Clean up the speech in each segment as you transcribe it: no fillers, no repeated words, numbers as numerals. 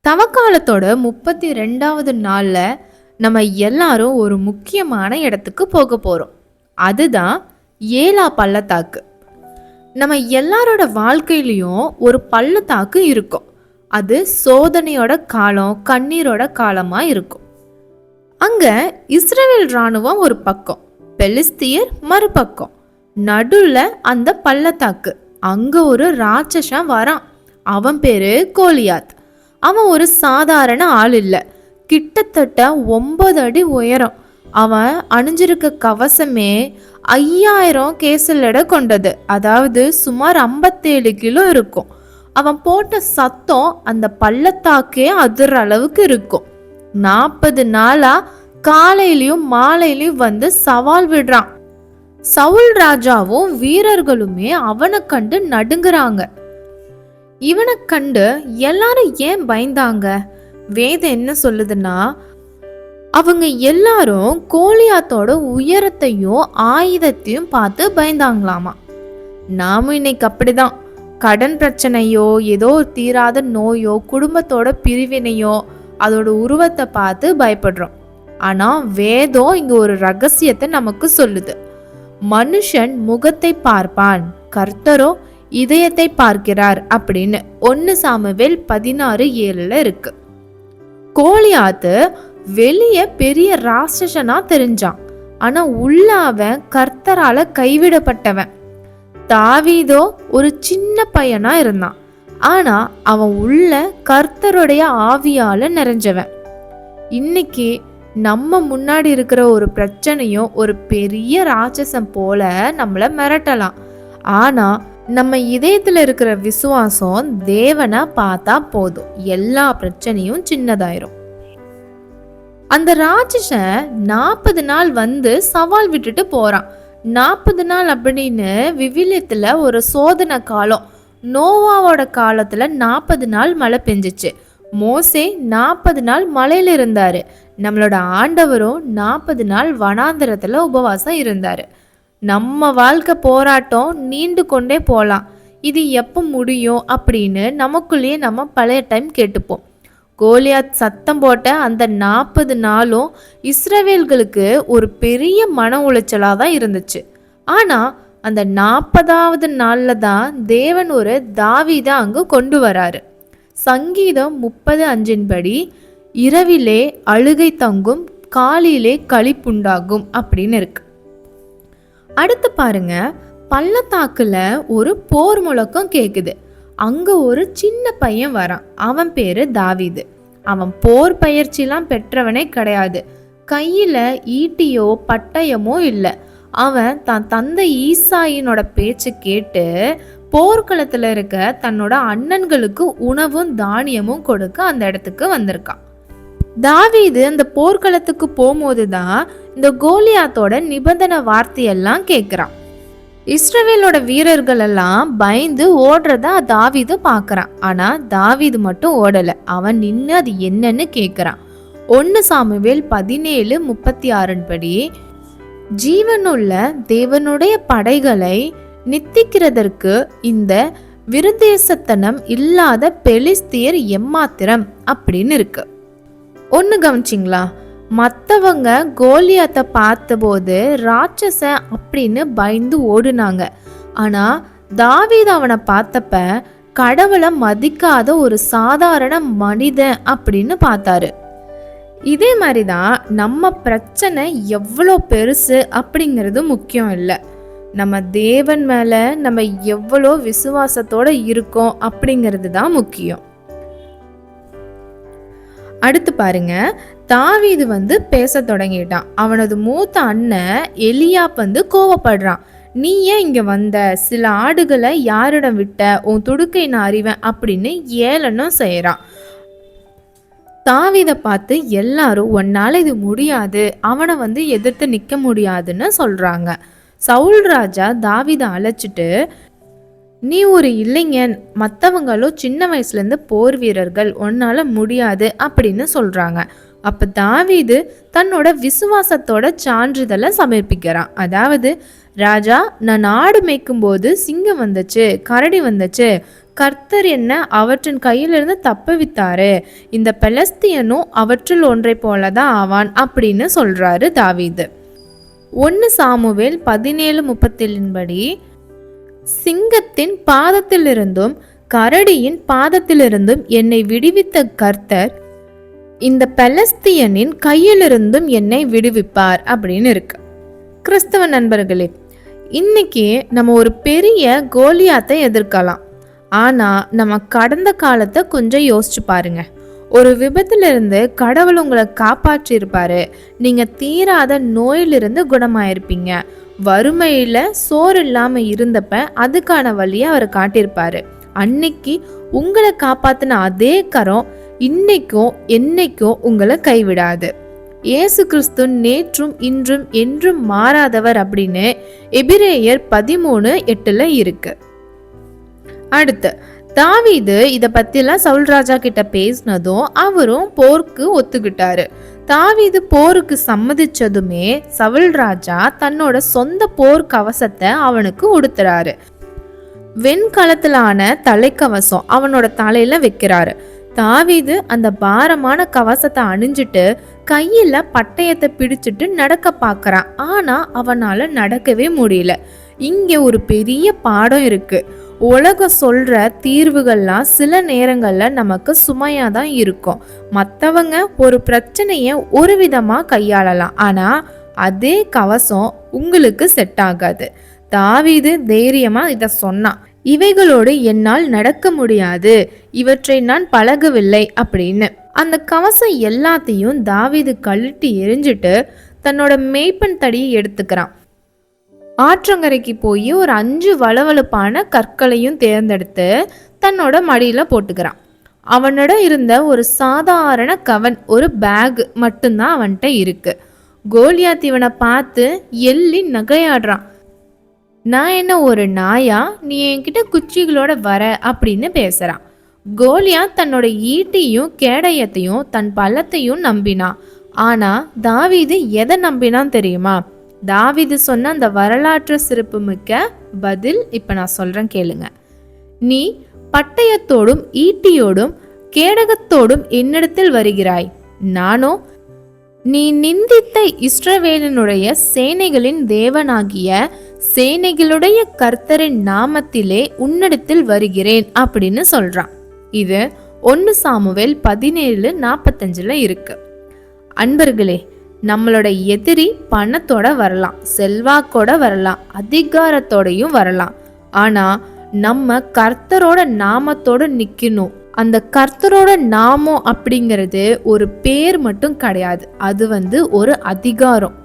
தவக்காலத்தோட 32வது நாள்ல நம்ம எல்லாரும் ஒரு முக்கியமான இடத்துக்கு போக போறோம். அதுதான் ஏலா பள்ளத்தாக்கு. நம்ம எல்லாரோட வாழ்க்கையிலயும் ஒரு பள்ளத்தாக்கு இருக்கும். அது சோதனையோட காலம், கண்ணீரோட காலமா இருக்கும். அங்க இஸ்ரவேல் ராணுவம் ஒரு பக்கம், பெலிஸ்தியர் மறுபக்கம். நடுல அந்த பள்ளத்தாக்கு. அங்க ஒரு ராட்சசன் வரான். அவன் பேரு கோலியாத். அவன் ஒரு சாதாரண ஆள் இல்லை. கிட்டத்தட்ட 9 அடி உயரம். அவன் அணிஞ்சிருக்க கவசமே 5000 கேசல் எடை கொண்டது. அதாவது சுமார் 57 கிலோ இருக்கும். அவன் போட்ட சத்தம் அந்த பள்ளத்தாக்கே அதிர அளவுக்கு இருக்கும். 40 நாளா காலையிலயும் மாலையிலயும் வந்து சவால் விடுறான். சவுல் ராஜாவும் வீரர்களுமே அவனை கண்டு நடுங்குறாங்க. இவனை கண்டு எல்லாரும் ஏன் பயந்தாங்க? வேதம் என்ன சொல்லுதுன்னா, அவங்க எல்லாரும் கோலியாத்தோட உயரத்தையும் ஆயுதத்தையும் பார்த்து பயந்தாங்களாமா. நாமும் இன்னைக்கு அப்படிதான். கடன் பிரச்சனையோ, ஏதோ தீராத நோயோ, குடும்பத்தோட பிரிவினையோ, அதோட உருவத்தை பார்த்து பயப்படுறோம். ஆனா வேதம் இங்க ஒரு ரகசியத்தை நமக்கு சொல்லுது. மனுஷன் முகத்தை பார்ப்பான், கர்த்தரோ இதயத்தை பார்க்கிறார் அப்படின்னு 1 சாமுவேல் 16:7 இருக்கு. கோலியாத்து வெளியே பெரிய ராட்சசனா தெரிஞ்சான். ஆனா உள்ள அவன் கர்த்தரால கைவிடப்பட்டவன். தாவீதோ ஒரு சின்ன பையனா இருந்தான். ஆனா அவன் உள்ள கர்த்தருடைய ஆவியால நிறைஞ்சவன். இன்னைக்கு நம்ம முன்னாடி இருக்கிற ஒரு பிரச்சனையும் ஒரு பெரிய ராட்சசம் போல நம்மள மிரட்டலாம். ஆனா நம்ம இதயத்துல இருக்கிற விசுவாசம் தேவனை பார்த்தா போதும், எல்லா பிரச்சனையும் சின்னதாயிரும். அந்த ராட்சசன் 40 நாள் வந்து சவால் விட்டுட்டு போறான். 40 நாள் அப்படின்னு விவிலியத்துல ஒரு சோதனை காலம். நோவாவோட காலத்துல 40 நாள் மழை பெஞ்சிச்சு. மோசே 40 நாள் மலையில இருந்தாரு. நம்மளோட ஆண்டவரும் 40 நாள் வனாந்திரத்துல உபவாசம் இருந்தாரு. நம்ம வாழ்க்கை போராட்டம் நீண்டு கொண்டே போகலாம். இது எப்போ முடியும் அப்படின்னு நமக்குள்ளேயே நம்ம பழைய டைம் கேட்டுப்போம். கோலியாத் சத்தம் போட்ட அந்த 40 நாளும் இஸ்ரவேல்களுக்கு ஒரு பெரிய மன உளைச்சலாக தான் இருந்துச்சு. ஆனால் அந்த 40வது நாளில் தான் தேவன் ஒரு தாவீதை அங்கே கொண்டு வராரு. சங்கீதம் 30:5 படி, இரவிலே அழுகை தங்கும், காலிலே களிப்புண்டாகும் அப்படின்னு இருக்கு. அடுத்து பாருங்க, பள்ளத்தாக்குல ஒரு போர் முழக்கம் கேக்குது. அங்க ஒரு சின்ன பையன் வரான். அவன் பேரு தாவீது. அவன் போர் பயிற்சிலாம் பெற்றவனே கிடையாது. கையில ஈட்டியோ பட்டயமோ இல்லை. அவன் தான் தந்தை ஈசாயினோட பேச்சு கேட்டு போர்க்களத்துல இருக்க தன்னோட அண்ணன்களுக்கு உணவும் தானியமும் கொடுக்க அந்த இடத்துக்கு வந்திருக்கான். தாவீது அந்த போர்க்களத்துக்கு போகும்போதுதான் இந்த கோலியாத்தோட நிபந்தனை வார்த்தையெல்லாம் கேட்குறான். இஸ்ரவேலோட வீரர்கள் எல்லாம் பயந்து ஓடுறத தாவீது பார்க்கறான். ஆனா தாவீது மட்டும் ஓடல. அவன் நின்று அது என்னன்னு கேட்குறான். 1 சாமுவேல் 17:36 படி, ஜீவனுள்ள தேவனுடைய படைகளை நித்திக்கிறதற்கு இந்த விருதேசத்தனம் இல்லாத பெலிஸ்தியர் எம்மாத்திரம் அப்படின்னு இருக்கு. ஒன்று கவனிச்சிங்களா? மற்றவங்க கோலியாத்தை பார்த்தபோது ராட்சச அப்படின்னு பயந்து ஓடுனாங்க. ஆனால் தாவீது அவனை பார்த்தப்ப கடவுளை மதிக்காத ஒரு சாதாரண மனிதன் அப்படின்னு பார்த்தாரு. இதே மாதிரி தான் நம்ம பிரச்சனை எவ்வளோ பெருசு அப்படிங்கிறது முக்கியம் இல்லை. நம்ம தேவன் மேலே நம்ம எவ்வளோ விசுவாசத்தோடு இருக்கோம் அப்படிங்கிறது தான் முக்கியம். அடுத்து பாருங்க, தாவீது வந்து பேச தொடங்கிட்டான். அவனது மூத்த அண்ணன் எலியாப் வந்து கோவப்படுறான். நீ ஏன் இங்க வந்த? சில ஆடுகளை யாரிடம் விட்ட? உன் துடுக்கை நான் அறிவேன் அப்படின்னு ஏளனம் செய்யறான். தாவீதை பார்த்து எல்லாரும் உன்னால இது முடியாது, அவனை வந்து எதிர்த்து நிக்க முடியாதுன்னு சொல்றாங்க. சவுல் ராஜா தாவீதை அழைச்சிட்டு, நீ ஒரு இளைஞன், மற்றவங்களும் சின்ன வயசுலேருந்து போர் வீரர்கள், உன்னால முடியாது அப்படின்னு சொல்கிறாங்க. அப்போ தாவீது தன்னோட விசுவாசத்தோட சான்றிதழை சமர்ப்பிக்கிறான். அதாவது, ராஜா, நான் ஆடு மேய்க்கும் போது சிங்கம் வந்துச்சு, கரடி வந்துச்சு, கர்த்தர் என்ன அவற்றின் கையிலிருந்து தப்புவித்தாரு, இந்த பெலஸ்தியனும் அவற்றில் ஒன்றை போலதான் ஆவான் அப்படின்னு சொல்றாரு தாவீது. 1 சாமுவேல் 17:37 படி, சிங்கத்தின் பாதத்திலிருந்தும் கரடியின் பாதத்திலிருந்தும் என்னை விடுவித்த கர்த்தர் இந்த பெலஸ்தியனின் கையிலிருந்தும் என்னை விடுவிப்பார் அப்படின்னு இருக்கு. கிறிஸ்தவ நண்பர்களே, இன்னைக்கு நம்ம ஒரு பெரிய கோலியாத்தை எதிர்க்கலாம். ஆனா நம்ம கடந்த காலத்தை கொஞ்சம் யோசிச்சு பாருங்க. ஒரு விபத்திலிருந்து கடவுள் உங்களை காப்பாற்றி இருப்பாரு. நீங்க தீராத நோயிலிருந்து குணமாயிருப்பீங்க. வறுமையில சோறு இல்லாம இருந்தப்ப அதுக்கான வழியை அவர் காட்டியிருப்பாரு. அன்னைக்கு உங்களை காப்பாத்தின அதே கரம் இன்னைக்கும் என்னைக்கும் உங்களை கைவிடாது. இயேசு கிறிஸ்து நேற்றும் இன்றும் என்றும் மாறாதவர் அப்படின்னு எபிரேயர் 13:8 இருக்கு. அடுத்து தாவீது இத பத்திலாம் சவுல் ராஜா கிட்ட பேசினதும் அவரும் போருக்கு ஒத்துக்கிட்டாரு. தாவீது போருக்கு சம்மதிச்சதுமே சவுல் ராஜா தன்னோட சொந்த போர் கவசத்தை அவனுக்கு உடுத்துறாரு. வெண்கலத்திலான தலைக்கவசம் அவனோட தலையில வைக்கிறாரு. தாவீது அந்த பாரமான கவசத்தை அணிஞ்சிட்டு கையில பட்டயத்தை பிடிச்சிட்டு நடக்க பாக்குறான். ஆனா அவனால நடக்கவே முடியல. இங்க ஒரு பெரிய பாடம் இருக்கு. உலகம் சொல்ற தீர்வுகள்லாம் சில நேரங்கள்ல நமக்கு சுமையா தான் இருக்கும். மற்றவங்க ஒரு பிரச்சனைய ஒரு விதமா கையாளலாம், ஆனா அதே கவசம் உங்களுக்கு செட் ஆகாது. தாவீது தைரியமா இத சொன்னான். இவைகளோடு என்னால் நடக்க முடியாது, இவற்றை நான் பழகவில்லை அப்படின்னு. அந்த கவசம் எல்லாத்தையும் தாவீது கழட்டி எரிஞ்சிட்டு தன்னோட மேய்ப்பன் தடியை எடுத்துக்கிறான். ஆற்றங்கரைக்கு போய் ஒரு 5 வளவளப்பான கற்களையும் தேர்ந்தெடுத்து தன்னோட மடியில போட்டுக்கிறான். அவனோட இருந்த ஒரு சாதாரண கவன், ஒரு பேக் மட்டும்தான் அவன்கிட்ட இருக்கு. கோலியாத் இவனை பார்த்து எள்ளி நகையாடுறான். நான் என்ன ஒரு நாயா, நீ என்கிட்ட குச்சிகளோட வர அப்படின்னு பேசுறான். கோலியாத் தன்னோட ஈட்டியும் கேடயத்தையும் தன் பலத்தையும் நம்பினான். ஆனா தாவீது எதை நம்பினான் தெரியுமா? தாவீது சொன்ன அந்த வரலாற்று சிறப்பு மிக்க பதில் இப்ப நான் சொல்றேன் கேளுங்க. நீ பட்டயத்தோடும் ஈட்டியோடும் கேடகத்தோடும் என்னிடத்தில் வருகிறாய், நானோ நீ நிந்தித்த இஸ்ரவேலினுடைய சேனைகளின் தேவனாகிய சேனைகளுடைய கர்த்தரின் நாமத்திலே உன்னிடத்தில் வருகிறேன் அப்படின்னு சொல்றான். இது 1 சாமுவேல் 17:45 இருக்கு. அன்பர்களே, நம்மளோட எதிரி பணத்தோட வரலாம், செல்வாக்கோட வரலாம், அதிகாரத்தோடையும் வரலாம். ஆனா நம்ம கர்த்தரோட நாமத்தோட நிக்கணும். அந்த கர்த்தரோட நாமம் அப்படிங்கிறது ஒரு பேர் மட்டும் கிடையாது, அது ஒரு அதிகாரம்.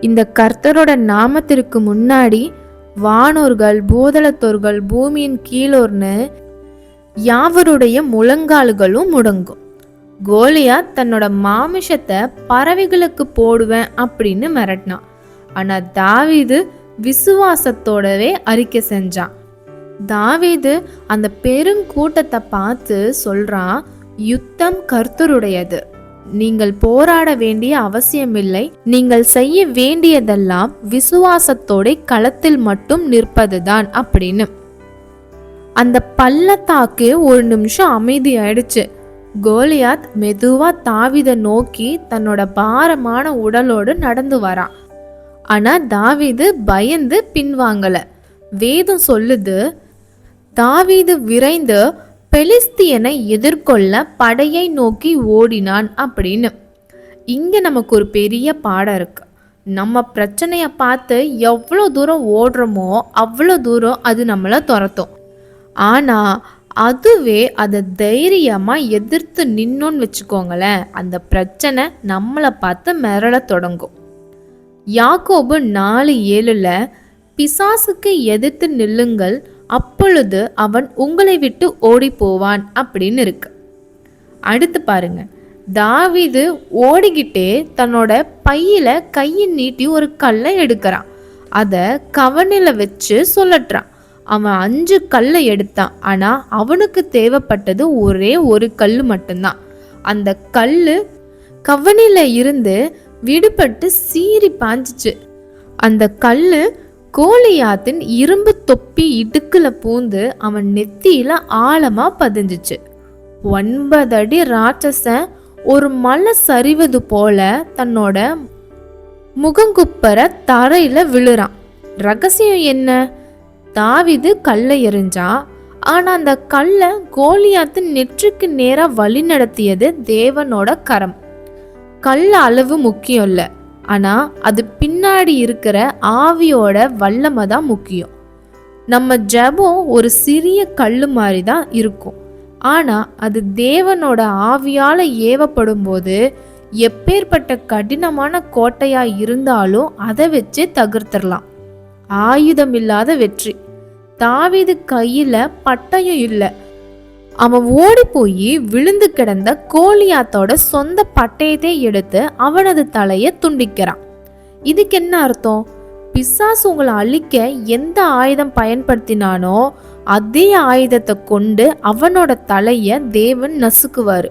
இந்த கர்த்தரோட நாமத்திற்கு முன்னாடி வானோர்கள், பூதலத்தோர்கள், பூமியின் கீழோர்னு யாவருடைய முழங்கால்களும் முடங்கும். கோலியாத் தன்னோட மாமிசத்தை பறவைகளுக்கு போடுவேன் அப்படின்னு மிரட்டினான். ஆனா தாவீது விசுவாசத்தோடவே அறிக்கை செஞ்சான். தாவீது அந்த பெருங்கூட்டத்தை பார்த்து சொல்றான், யுத்தம் கர்த்தருடையது, நீங்கள் போராட வேண்டிய அவசியமில்லை, நீங்கள் செய்ய வேண்டியதெல்லாம் விசுவாசத்தோட களத்தில் மட்டும் நிற்பதுதான் அப்படின்னு. அந்த பள்ளத்தாக்கு ஒரு நிமிஷம் அமைதி ஆயிடுச்சு. கோலியாத் மெதுவா தாவீதை நோக்கி தன்னோட பாரமான உடலோடு நடந்து வரான். ஆனா தாவீது பயந்து பின்வாங்கல. வேதம் சொல்லுது, தாவீது விரைந்து பெலிஸ்தியனை எதிர்கொள்ள படையை நோக்கி ஓடினான் அப்படின்னு. இங்க நமக்கு ஒரு பெரிய பாடம் இருக்கு. நம்ம பிரச்சனைய பார்த்து எவ்வளோ தூரம் ஓடுறோமோ அவ்வளோ தூரம் அது நம்மளை துரத்தும். ஆனா அதுவே அதை தைரியமா எதிர்த்து நின்னோன்னு வச்சுக்கோங்களேன், அந்த பிரச்சனை நம்மளை பார்த்து மிரள தொடங்கும். யாக்கோபு 4:7 பிசாசுக்கு எதிர்த்து நில்லுங்கள், அப்பொழுது அவன் உங்களை விட்டு ஓடி போவான் அப்படின்னு இருக்கு. அடுத்து பாருங்க, தாவீது ஓடிக்கிட்டே தன்னோட பையில கையை நீட்டி ஒரு கல்லை எடுக்கிறான். அதை கவனில வச்சு சொல்லட்டுறான். அவன் 5 கல்லை எடுத்தான். ஆனா அவனுக்கு தேவைப்பட்டது ஒரே ஒரு கல்லு மட்டும்தான். அந்த கல்லு கவனில இருந்து விடுபட்டு சீறி பாஞ்சிச்சு. அந்த கல்லு கோலியாத்தின் இரும்பு தொப்பி இடுக்குல பூந்து அவன் நெத்தியில ஆழமா பதிஞ்சிச்சு. 9 அடி ராட்சசன் ஒரு மலை சரிவது போல தன்னோட முகங்குப்பர தரையில விழுறான். ரகசியம் என்ன? தாவீது கல்லை எறிஞ்சான். ஆனா அந்த கல்லை கோலியாத்தின் நெற்றிக்கு நேரா வழி நடத்தியது தேவனோட கரம். கல் அளவு முக்கியம் இல்ல, ஆனா அது பின்னாடி இருக்கிற ஆவியோட வல்லமை தான் முக்கியம். நம்ம ஜெபம் ஒரு சிறிய கல்லு மாதிரி தான் இருக்கும், ஆனா அது தேவனோட ஆவியால ஏவப்படும் போது எப்பேற்பட்ட கடினமான கோட்டையா இருந்தாலும் அதை வச்சு தகர்த்தரலாம். ஆயுதம் இல்லாத வெற்றி. தாவீது கையில பட்டயம் இல்லை. அவன் ஓடி போய் விழுந்து கிடந்த கோலியாத்தோட சொந்த பட்டயத்தை எடுத்து அவனது தலையை துண்டிக்கிறான். இதுக்கு என்ன அர்த்தம்? பிசாசு உங்களை அழிக்க எந்த ஆயுதம் பயன்படுத்தினானோ அதே ஆயுதத்தை கொண்டு அவனோட தலைய தேவன் நசுக்குவாரு.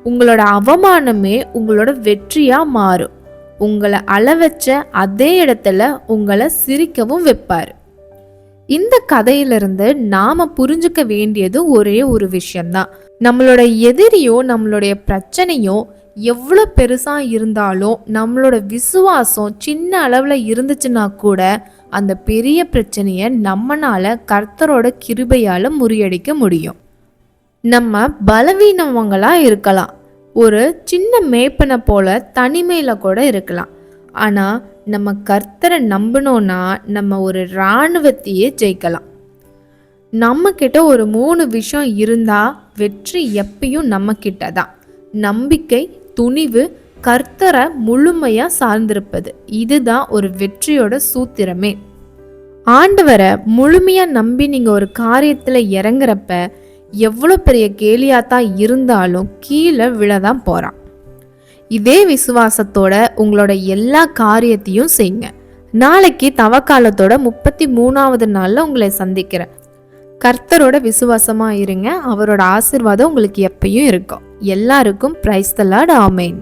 உங்களோட அவமானமே உங்களோட வெற்றியா மாறும். உங்களை அளவச்ச அதே இடத்துல உங்களை சிரிக்கவும் வைப்பாரு. இந்த கதையிலிருந்து நாம புரிஞ்சுக்க வேண்டியது ஒரே ஒரு விஷயம்தான். நம்மளோட எதிரியோ நம்மளுடைய பிரச்சனையோ எவ்வளோ பெருசா இருந்தாலும் நம்மளோட விசுவாசம் சின்ன அளவுல இருந்துச்சுன்னா கூட அந்த பெரிய பிரச்சனையை நம்மனால கர்த்தரோட கிருபையால முறியடிக்க முடியும். நம்ம பலவீனவங்களா இருக்கலாம், ஒரு சின்ன மேய்ப்பனை போல தனிமையில கூட இருக்கலாம். ஆனா நம்ம கர்த்தரை நம்பினோன்னா நம்ம ஒரு இராணுவத்தையே ஜெயிக்கலாம். நம்ம கிட்ட ஒரு 3 விஷயம் இருந்தா வெற்றி எப்பயும் நம்ம கிட்ட தான். நம்பிக்கை, துணிவு, கர்த்தரை முழுமையா சார்ந்திருப்பது. இதுதான் ஒரு வெற்றியோட சூத்திரமே. ஆண்டவரை முழுமையா நம்பி நீங்க ஒரு காரியத்துல இறங்குறப்ப எவ்வளோ பெரிய கேலியாத்தான் இருந்தாலும் கீழே விழதான் போறான். இதே விசுவாசத்தோட உங்களோட எல்லா காரியத்தையும் செய்யுங்க. நாளைக்கு தவக்காலத்தோட 33வது நாள்ல உங்களை சந்திக்கிறேன். கர்த்தரோட விசுவாசமா இருங்க. அவரோட ஆசீர்வாதம் உங்களுக்கு எப்பயும் இருக்கும். எல்லாருக்கும் பிரைஸ் தி லார்ட். ஆமென்.